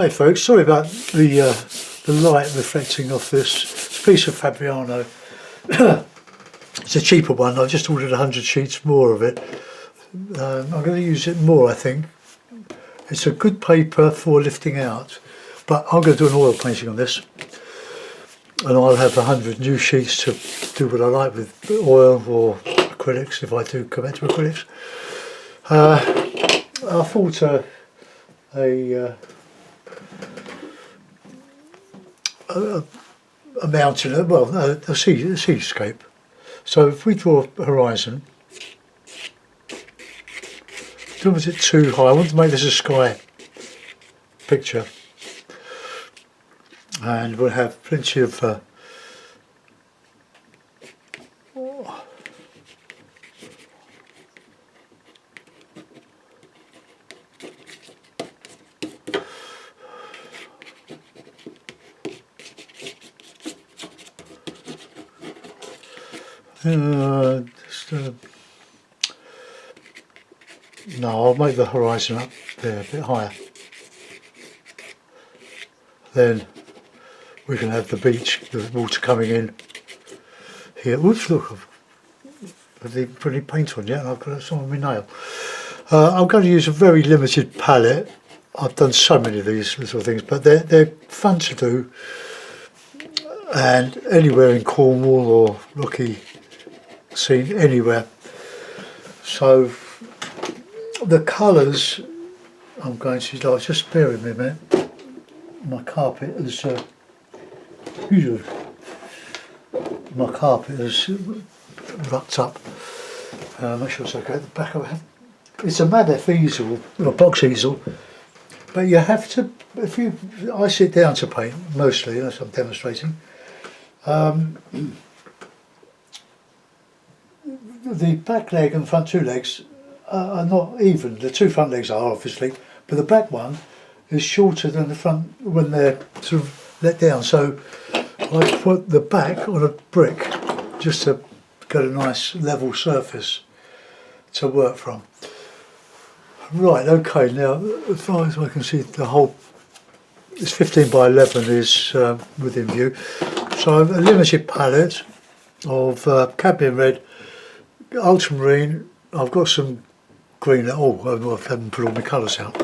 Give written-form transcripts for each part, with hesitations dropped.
Hey folks, sorry about the light reflecting off this piece of Fabriano. It's a cheaper one. I've just ordered 100 sheets more of it. I'm going to use it more, I think. It's a good paper for lifting out, but I'm going to do an oil painting on this, and I'll have 100 new sheets to do what I like with oil or acrylics if I do come back to acrylics. I thought a mountain, well, a seascape. So if we draw a horizon, was it too high? I want to make this a sky picture, and we'll have plenty of no, I'll make the horizon up there a bit higher. Then we can have the beach, the water coming in here. Oops, look, I've even put any paint on yet, and I've got some on my nail. I'm going to use a very limited palette. I've done so many of these little things, but they're fun to do, and anywhere in Cornwall or rocky scene, anywhere. So the colours I'm going to use, just bear with me a minute. My carpet is rucked up. Make sure it's okay at the back of it. It's a Madef easel, a box easel, but you have to, I sit down to paint mostly, that's what I'm demonstrating. The back leg and front two legs are not even. The two front legs are obviously, but the back one is shorter than the front when they're sort of let down. So I put the back on a brick just to get a nice level surface to work from. Right, okay, now as far as I can see, the whole, this 15 by 11 is within view. So I've a limited palette of cadmium red, ultramarine. I've got some green, I haven't put all my colours out.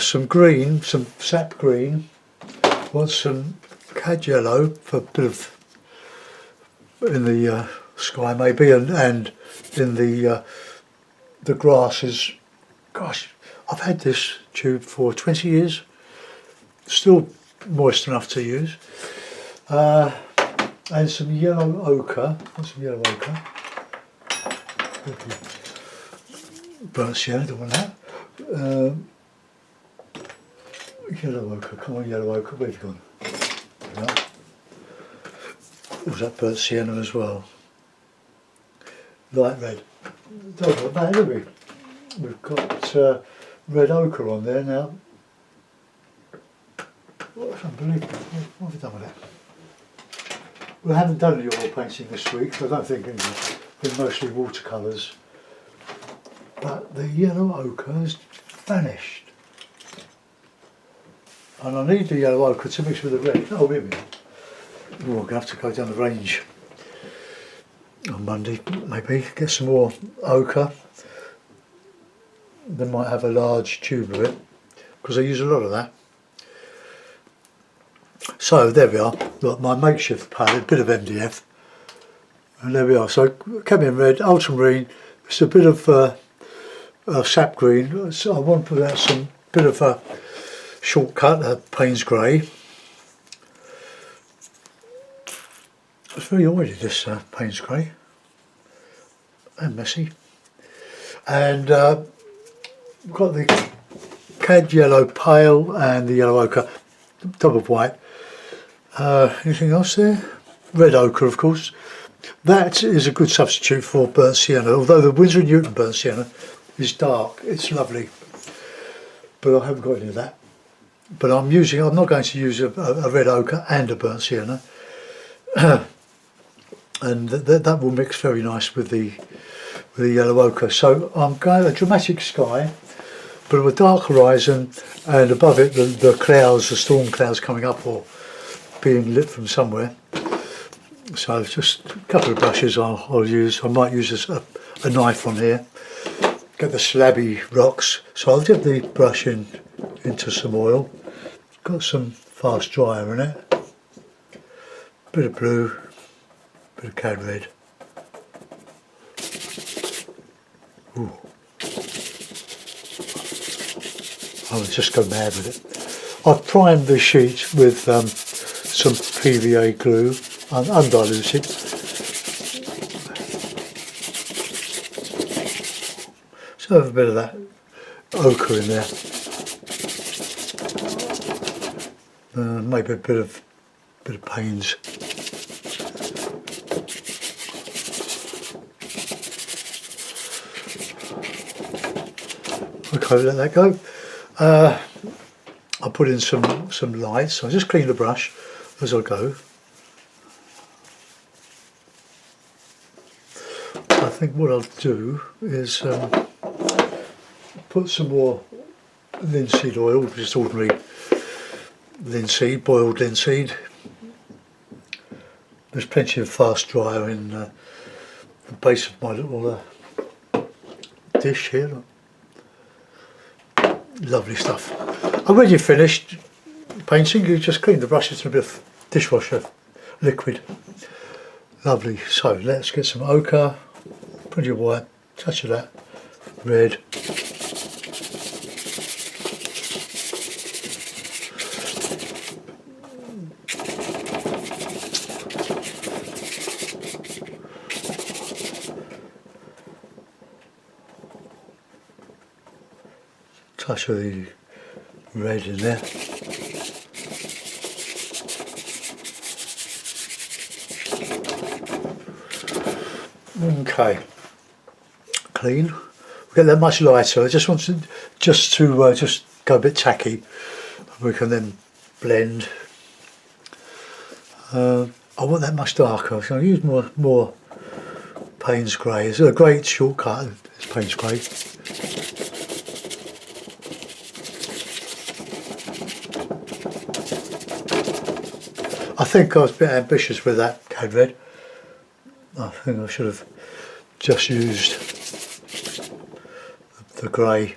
Some green, some sap green, want some cad yellow for a bit of in the sky maybe, and in the grasses. Gosh, I've had this tube for 20 years, still moist enough to use. And some yellow ochre, burnt sienna, don't want that. Yellow ochre, come on yellow ochre, where have you gone? Was that burnt sienna as well? Light red. Don't want that, have we? We've got red ochre on there now. That's unbelievable. What have we done with that? We haven't done any oil painting this week, I don't think it's been mostly watercolours. But the yellow ochre has vanished. And I need the yellow ochre to mix with the red. Oh, here we go. Oh, I'm going to have to go down the range on Monday, maybe, get some more ochre. They might have a large tube of it, because I use a lot of that. So there we are, look, my makeshift palette, a bit of MDF, and there we are. So cadmium red, ultramarine, it's a bit of sap green. So I want to put out some bit of a shortcut, Payne's grey. It's very oily, this Payne's grey, and messy. And we've got the cad yellow pale and the yellow ochre, double white. Anything else there? Red ochre, of course. That is a good substitute for burnt sienna, although the Winsor & Newton burnt sienna is dark. It's lovely, but I haven't got any of that. But I'm not going to use a red ochre and a burnt sienna, and that will mix very nice with the yellow ochre. So I'm going a dramatic sky. but with a dark horizon and above it the clouds, the storm clouds coming up or being lit from somewhere. So just a couple of brushes I'll use. I might use a knife on here. Get the slabby rocks. So I'll dip the brush into some oil. Got some fast dryer in it. Bit of blue, bit of cad red. Ooh. I'll just go mad with it. I've primed the sheet with some PVA glue, undiluted. So have a bit of that ochre in there. Maybe a bit of pains. Okay, let that go. I'll put in some lights. I'll just clean the brush as I go. I think what I'll do is put some more linseed oil, just ordinary linseed, boiled linseed. There's plenty of fast dryer in the base of my little dish here. Look. Lovely stuff. And when you're finished painting, you just clean the brushes with a bit of dishwasher liquid. Lovely. So let's get some ochre, plenty of white, touch of that, red. Touch of the red in there. Okay, clean. We get that much lighter. I just want to just go a bit tacky. We can then blend. I want that much darker, so I'll use more Payne's grey. It's a great shortcut. It's Payne's grey. I think I was a bit ambitious with that cad red. I think I should have just used the grey.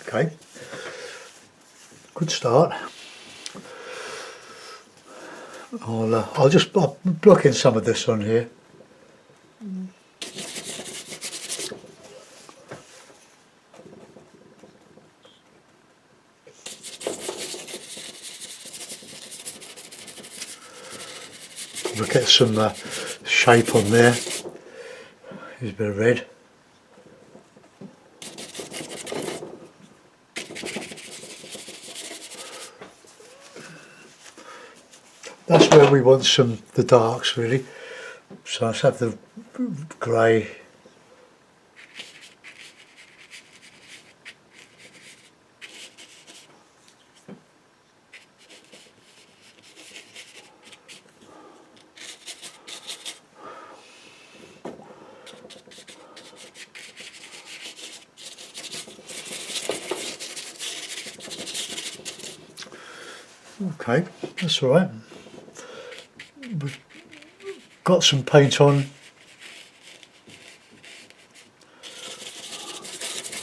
Okay, good start. I'll just block in some of this on here. We'll get some shape on there. Here's a bit of red. That's where we want the darks really. So let's have the grey. Okay, that's all right. We've got some paint on.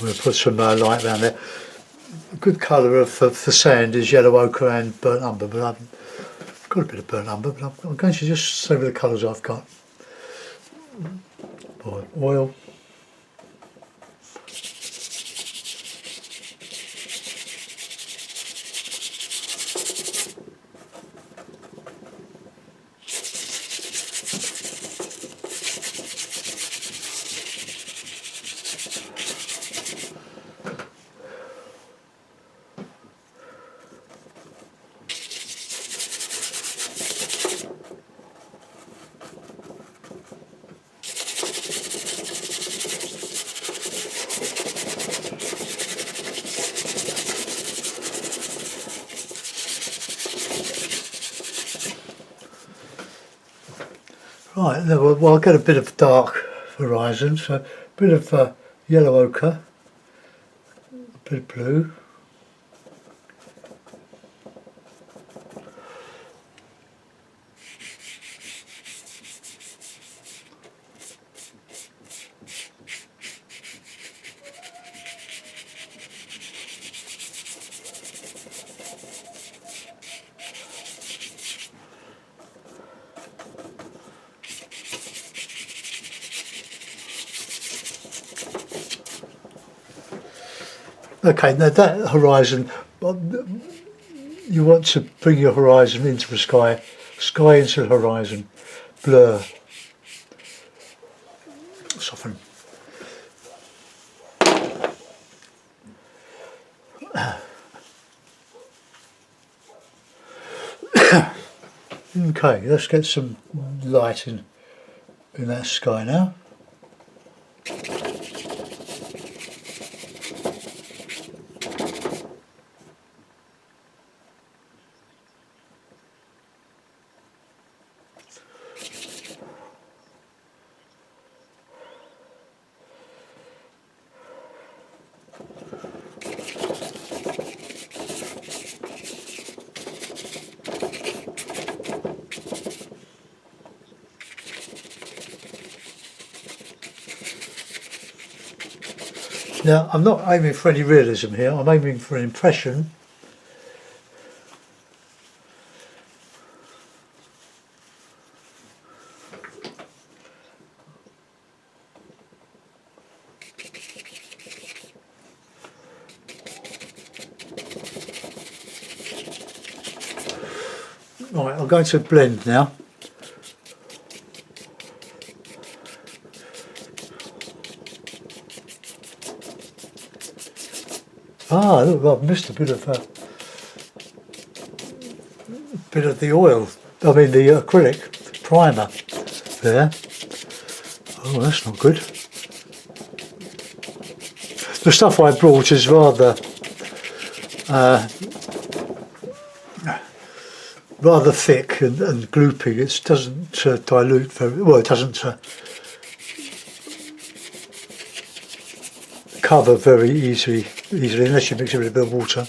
We'll put some light around there. A good colour for sand is yellow ochre and burnt umber, but I've got a bit of burnt umber, but I'm going to just say with the colours I've got. Oil. Right, well, I'll get a bit of dark horizon, so a bit of yellow ochre, a bit of blue. Okay, now that horizon, you want to bring your horizon into the sky, sky into the horizon, blur, soften. Okay, let's get some light in that sky now. Now, I'm not aiming for any realism here, I'm aiming for an impression. Right, I'm going to blend now. Ah, look, I've missed a bit of the oil. I mean the acrylic primer there. Oh, that's not good. The stuff I brought is rather thick and gloopy. It doesn't dilute very well. It doesn't cover very easily unless you mix it with a bit of water.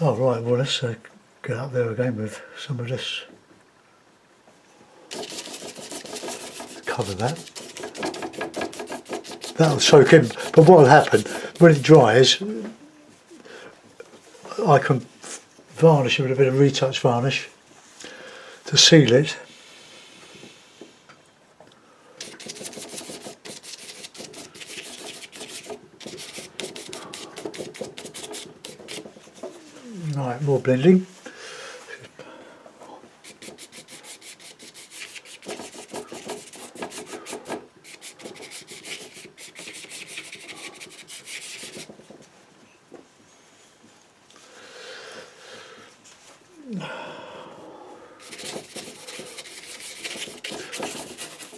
Oh right, well let's get up there again with some of this. Cover that. That'll soak in, but what will happen when it dries, I can varnish it with a bit of retouch varnish to seal it. Right, more blending.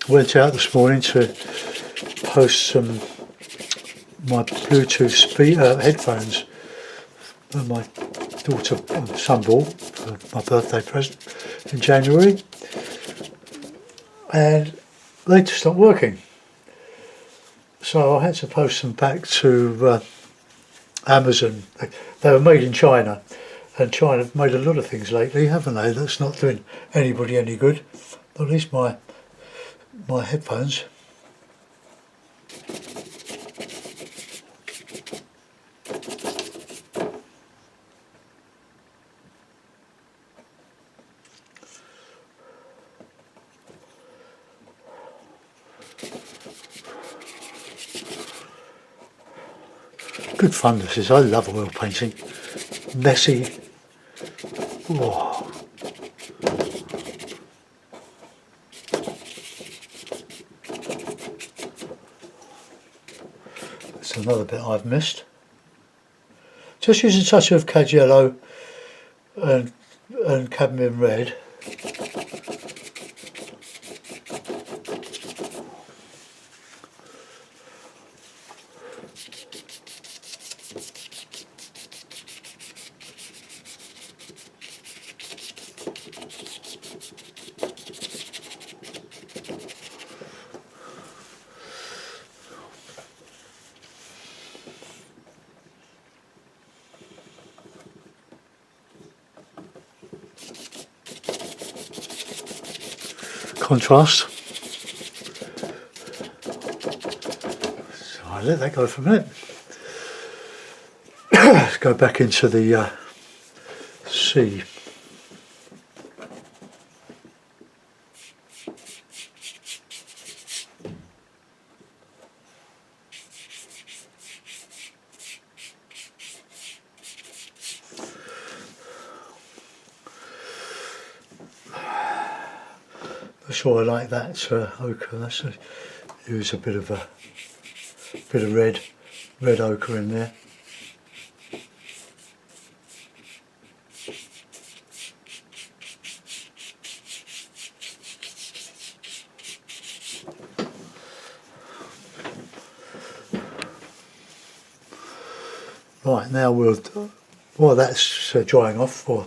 Went out this morning to post some my Bluetooth headphones that my son bought for my birthday present in January, and they just stopped working. So I had to post them back to Amazon. They were made in China, and China have made a lot of things lately, haven't they? That's not doing anybody any good. At least my headphones. Good fun this is. I love oil painting. Messy. Oh. That's another bit I've missed. Just use a touch of cad yellow and cadmium red. Contrast. So I let that go for a minute. Let's go back into the sea. I'm sure I like that ochre. That's use a bit of red ochre in there. Right, now while that's drying off, or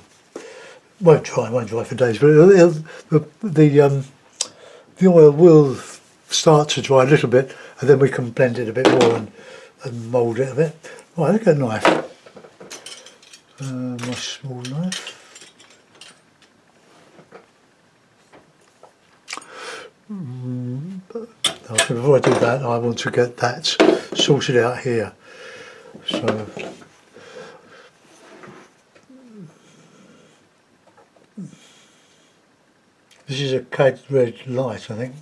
won't dry for days, but the oil will start to dry a little bit, and then we can blend it a bit more and mould it a bit. Right, look at a knife. My small knife. Before I do that, I want to get that sorted out here. So this is a cad red light, I think.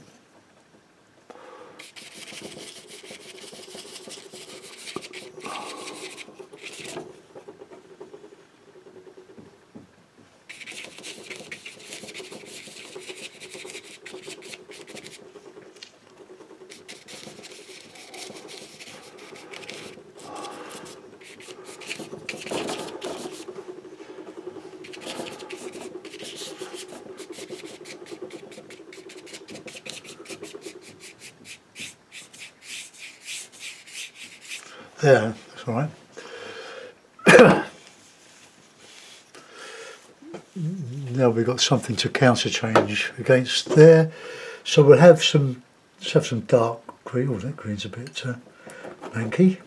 There, that's all right. Now we've got something to counterchange against there. So we'll have some, let's have some dark green. Oh, that green's a bit manky.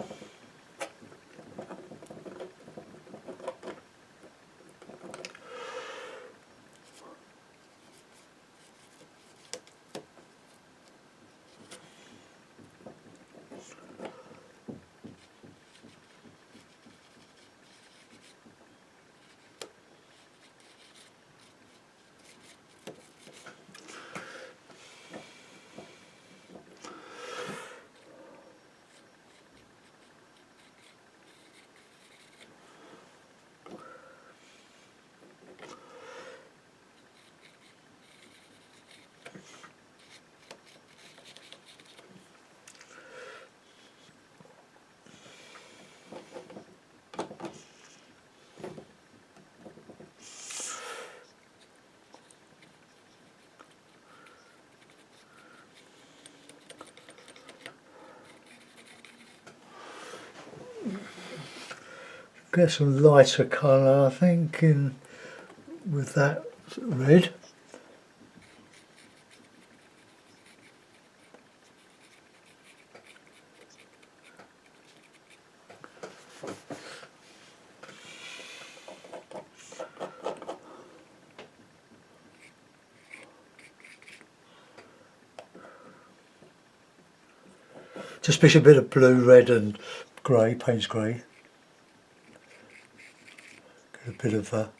Get some lighter colour, I think, in with that red. Just pick a bit of blue, red and grey, Payne's grey. Get a bit of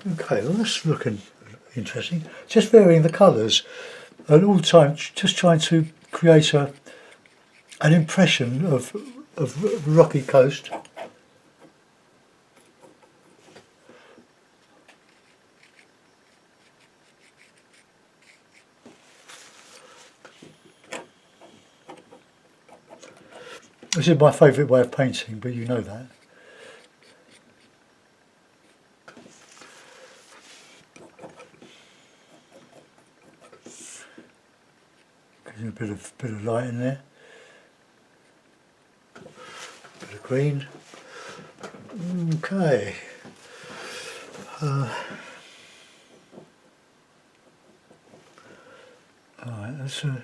Okay, well that's looking interesting. Just varying the colours and all the time just trying to create an impression of rocky coast. This is my favourite way of painting, but you know that. Getting a bit of light in there. Bit of green. Okay. Alright, that's right.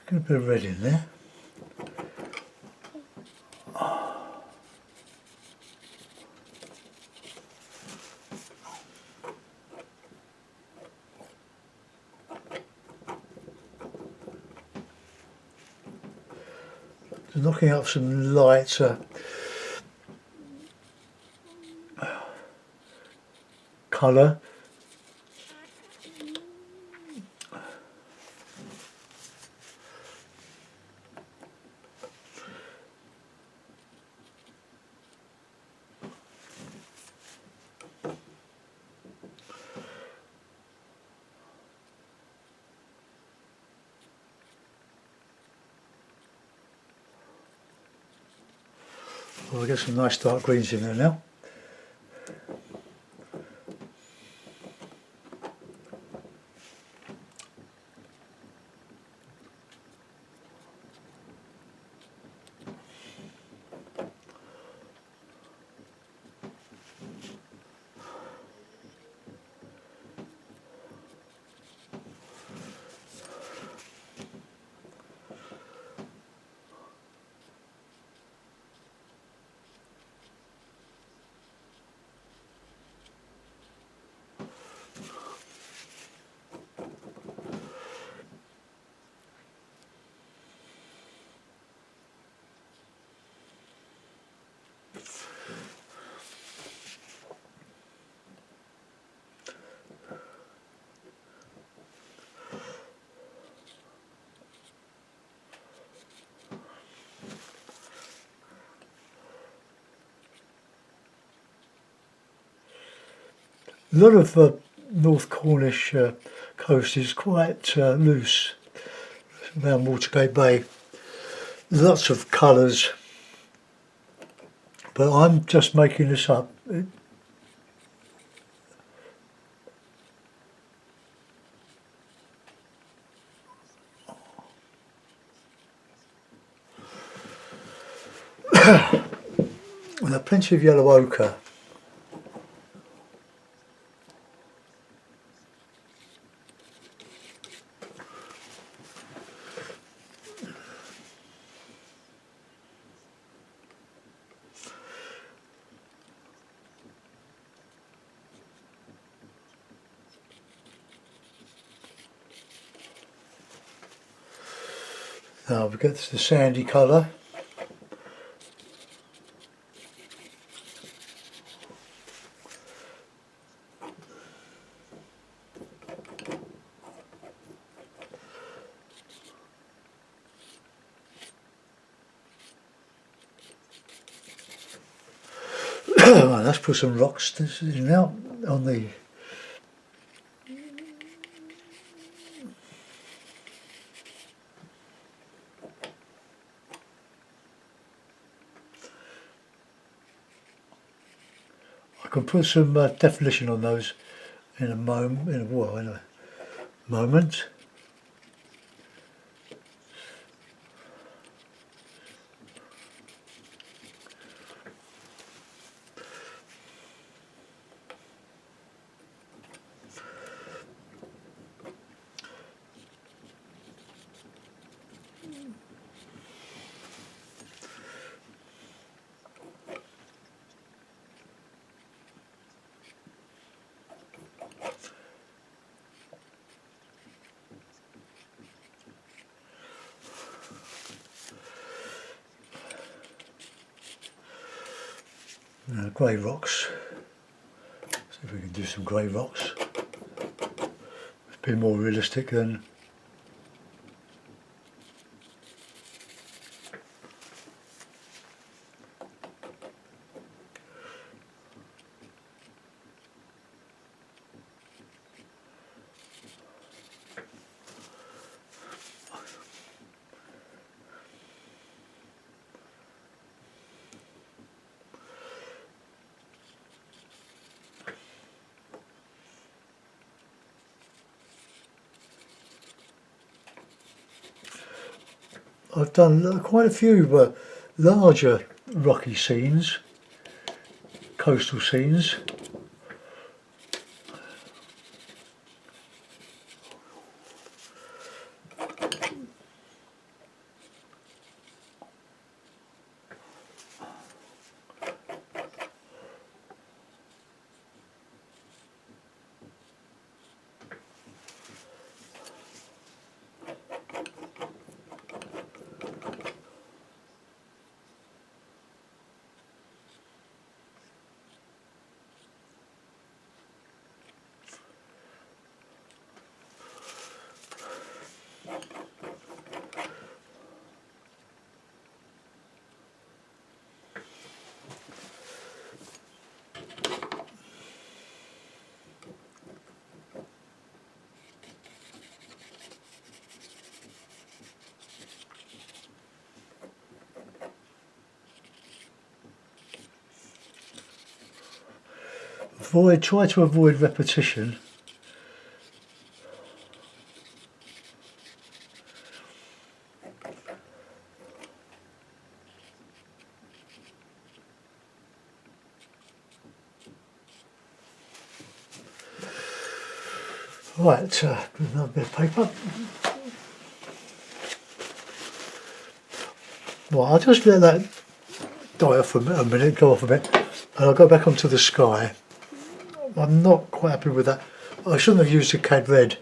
Get a bit of red in there. Knocking up some light colour. Well, I'll get some nice dark greens in there now. A lot of North Cornish coast is quite loose around Watergate Bay. Lots of colours, but I'm just making this up. There are plenty of yellow ochre. Now we get the sandy colour. Right, let's put some rocks in now on the can put some definition on those in a moment. In a moment. Grey rocks. See if we can do some grey rocks. It's a bit more realistic than. I've done quite a few larger rocky scenes, coastal scenes. Try to avoid repetition. Right, another bit of paper. Well, I'll just let that die off a minute, go off a bit, and I'll go back onto the sky. I'm not quite happy with that. I shouldn't have used the cad red.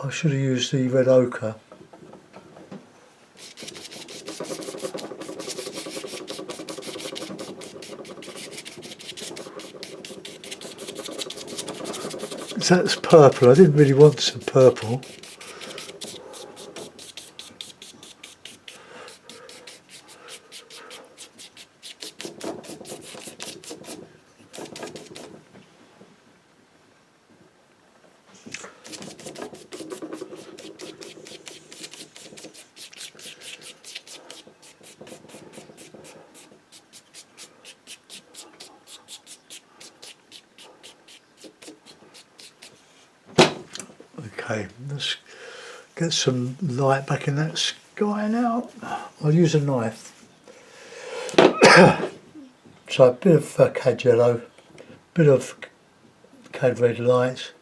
I should have used the red ochre. That's purple. I didn't really want some purple. Okay, let's get some light back in that sky now. I'll use a knife. So a bit of cad yellow, bit of cad red light.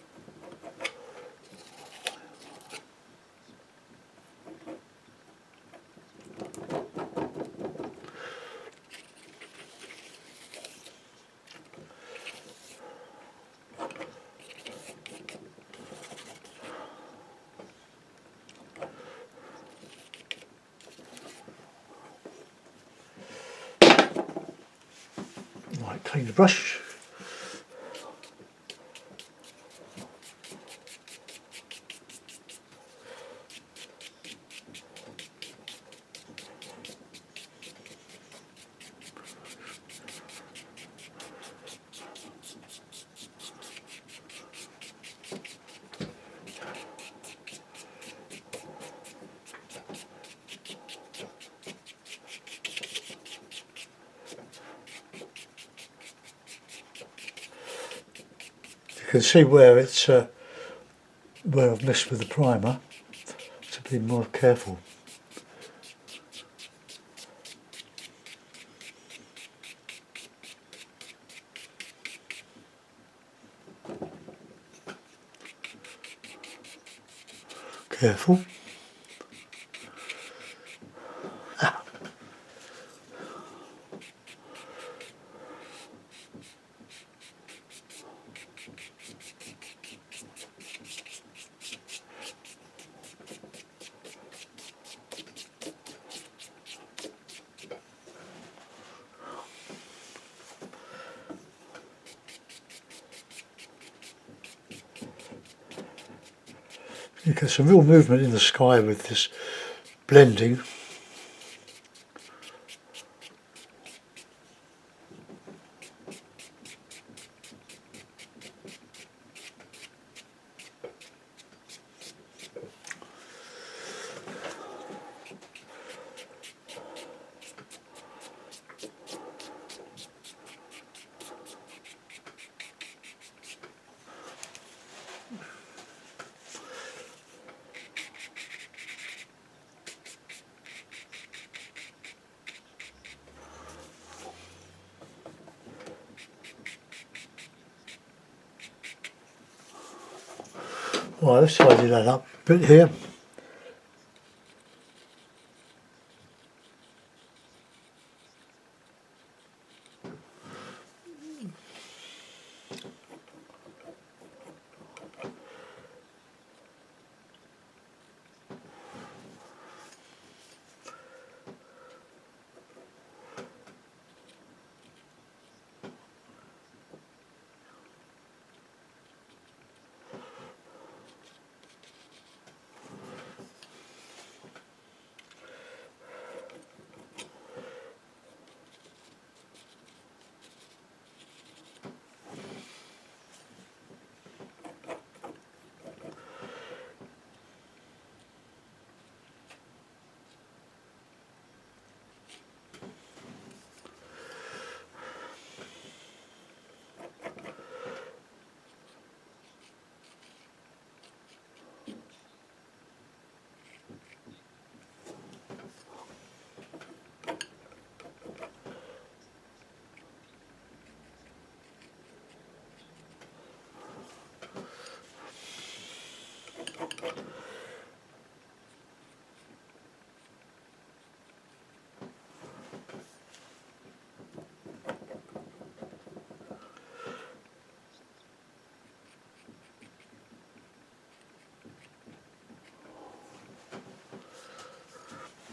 Right, clean the brush. can see where it's where I've messed with the primer, to be more careful. Careful. Ah. You get some real movement in the sky with this blending. Right, let's tidy that up a bit here.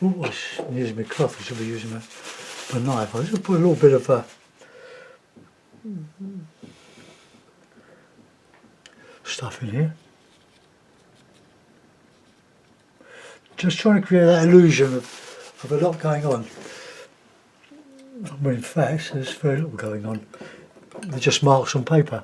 Oh, I shouldn't use my cloth, I should be using my knife. I just put a little bit of stuff in here. Just trying to create that illusion of a lot going on. When in fact there's very little going on. They're just marks on paper.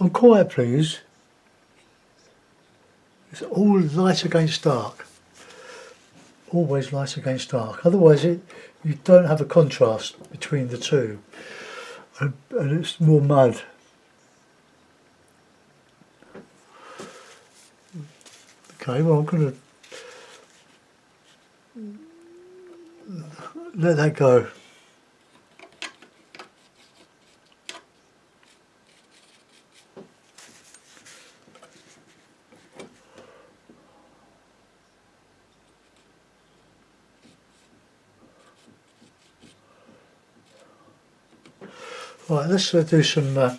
I'm quite pleased. It's all light against dark. Always light against dark. Otherwise you don't have a contrast between the two. And it's more mud. Okay, well I'm going to let that go. Right, let's do some move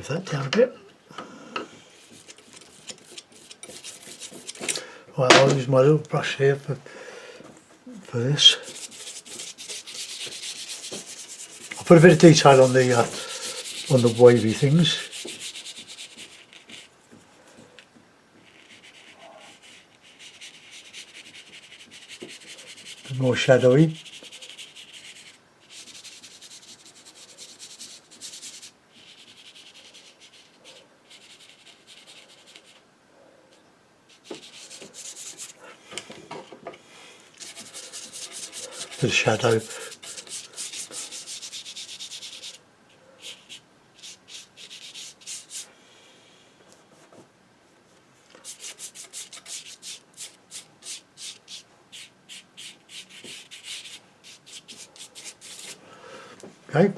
that down a bit. Right, I'll use my little brush here for this. I'll put a bit of detail on the wavy things. A bit more shadowy. Bit of shadow. Okay.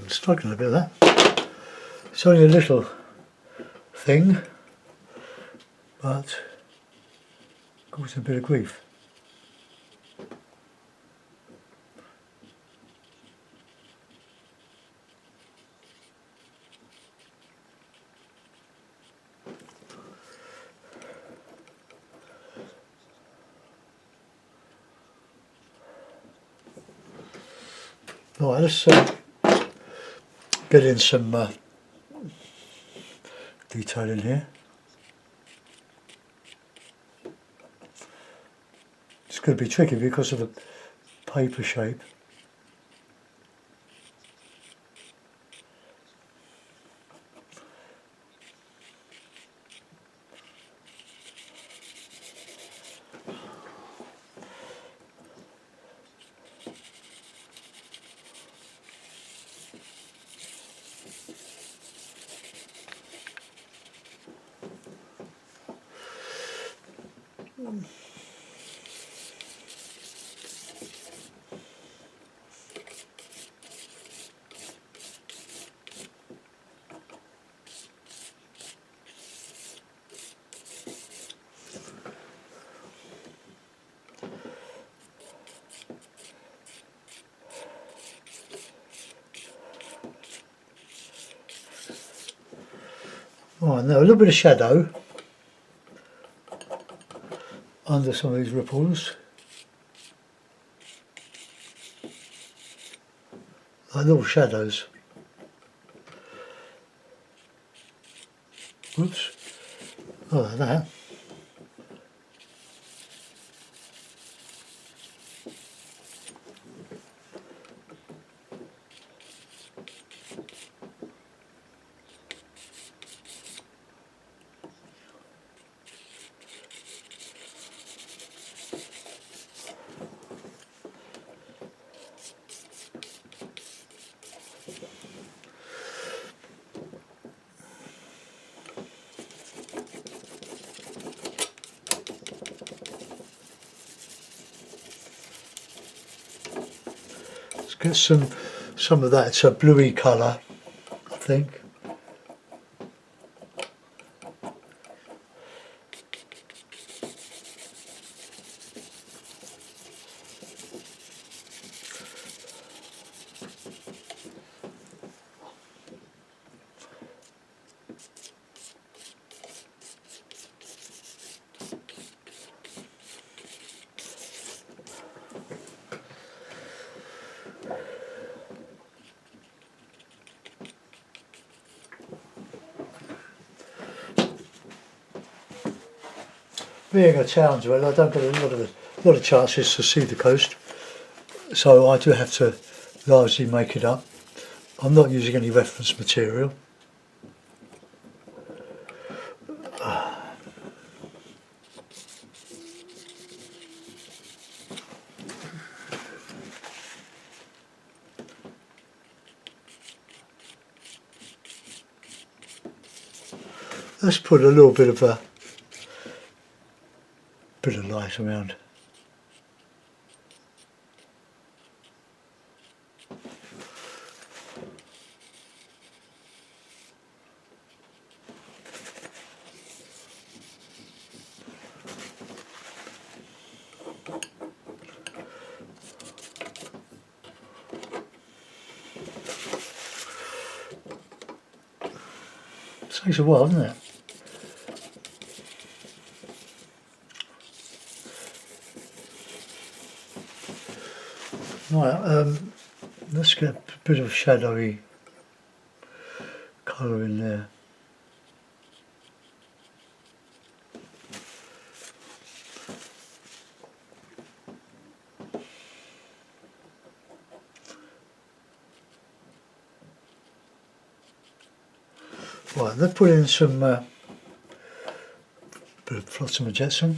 Struggling a bit there. It's only a little thing, but causing a bit of grief. Right, let's get in some detail in here. It's going to be tricky because of the paper shape. Right, now a little bit of shadow under some of these ripples. Like little shadows. Whoops. Oh, like that. Let's get some of that. It's a bluey colour, I think. being a townsman, I don't get a lot of chances to see the coast, so I do have to largely make it up. I'm not using any reference material. Let's put a little bit of light around. It takes a while, doesn't it? Right, let's get a bit of shadowy colour in there. Right, let's put in some bit of flotsam and jetsam.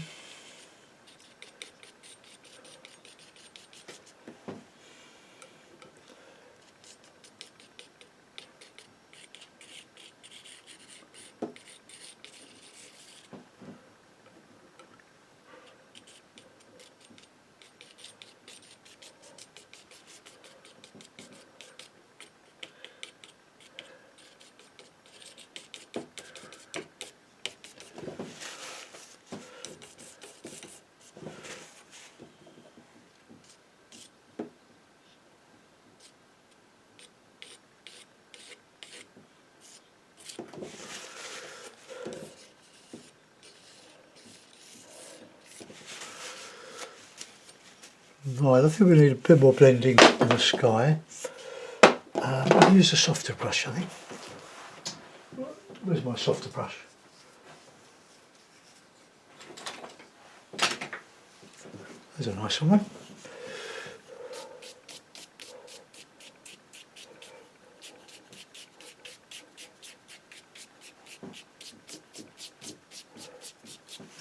Right, I think we need a bit more blending in the sky. I'll use a softer brush, I think. Where's my softer brush? There's a nice one.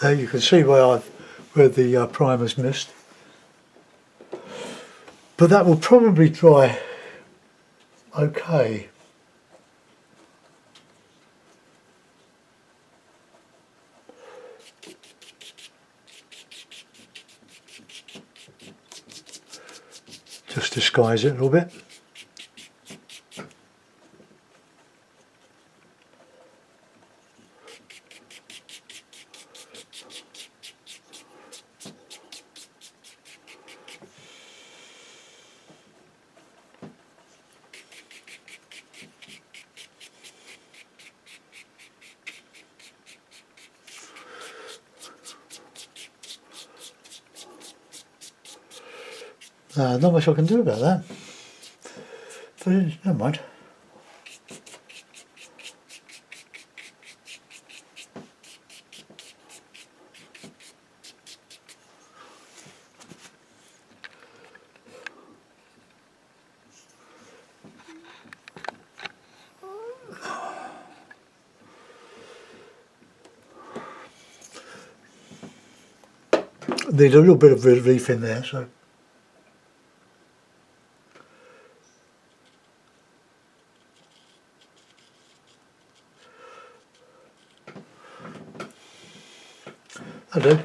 There you can see where the primer's missed. But that will probably dry okay. Just disguise it a little bit. Not much I can do about that, but never mind. Need a little bit of relief in there, so. I do.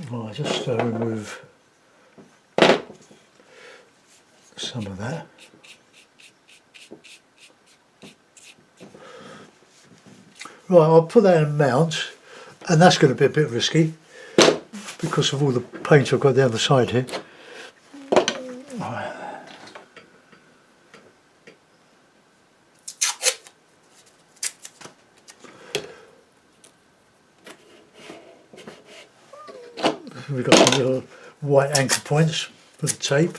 Well, I just remove some of that. Right, I'll put that in mount, and that's going to be a bit risky because of all the paint I've got down the side here. We've got some little white anchor points for the tape.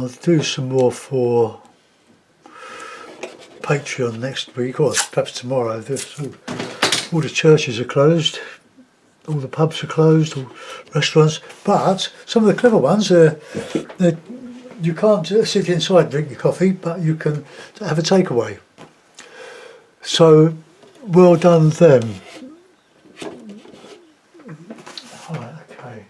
I'll do some more for Patreon next week, or perhaps tomorrow. All the churches are closed, all the pubs are closed, all restaurants, but some of the clever ones, you can't sit inside and drink your coffee, but you can have a takeaway. So, well done them. Right, okay.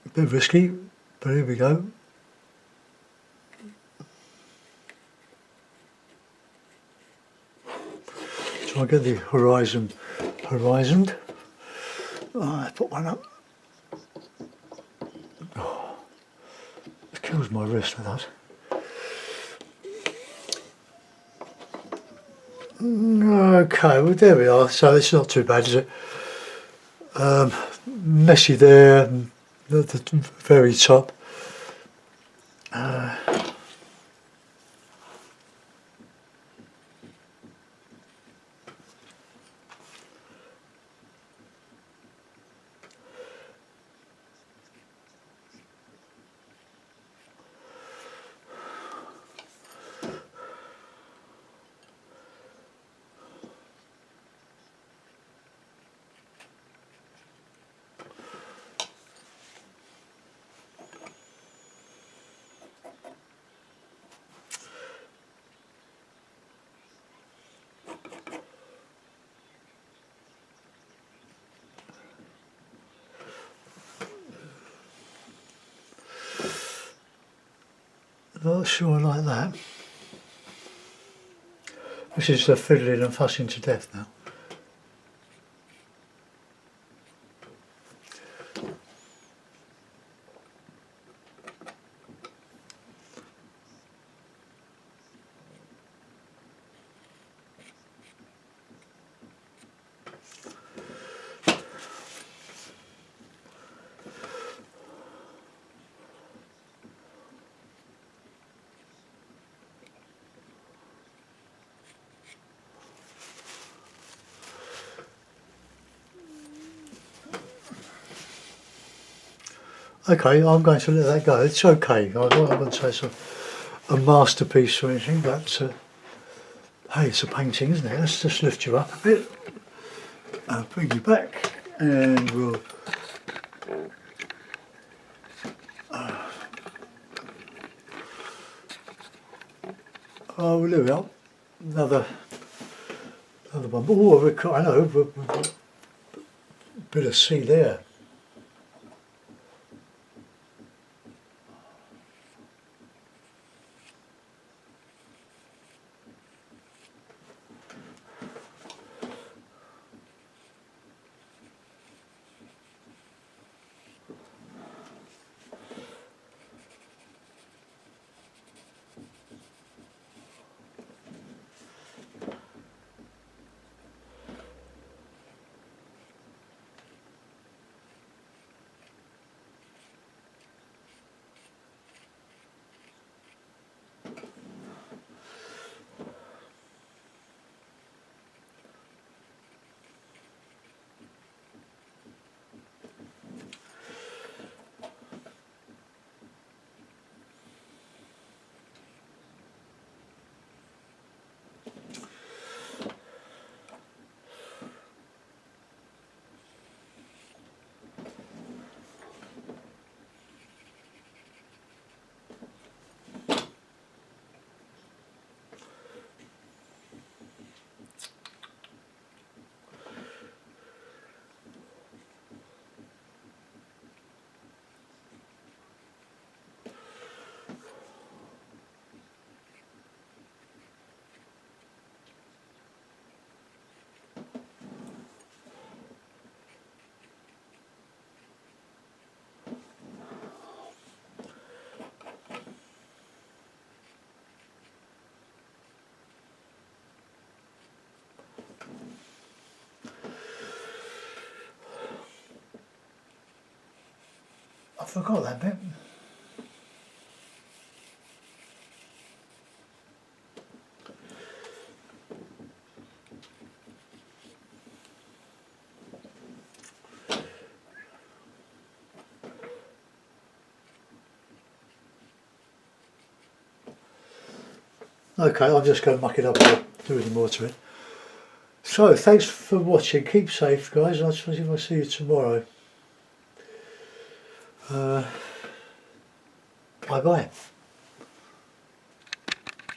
A bit risky, but here we go. So I'll get the horizoned. I put one up. Oh, it kills my wrist with that. Okay, well there we are. So it's not too bad, is it? Messy there, at the very top. Not sure like that. This is fiddling and fussing to death now. Okay, I'm going to let that go. It's okay. I wouldn't say it's a masterpiece or anything, but hey, it's a painting, isn't it? Let's just lift you up a bit. I'll bring you back, and we'll. Oh, well, there we are. Another one. Oh, I know. We've got a bit of sea there. I forgot that bit. Okay, I'm just going to muck it up and do any more to it. So, thanks for watching. Keep safe, guys. I'll see you tomorrow. Bye bye.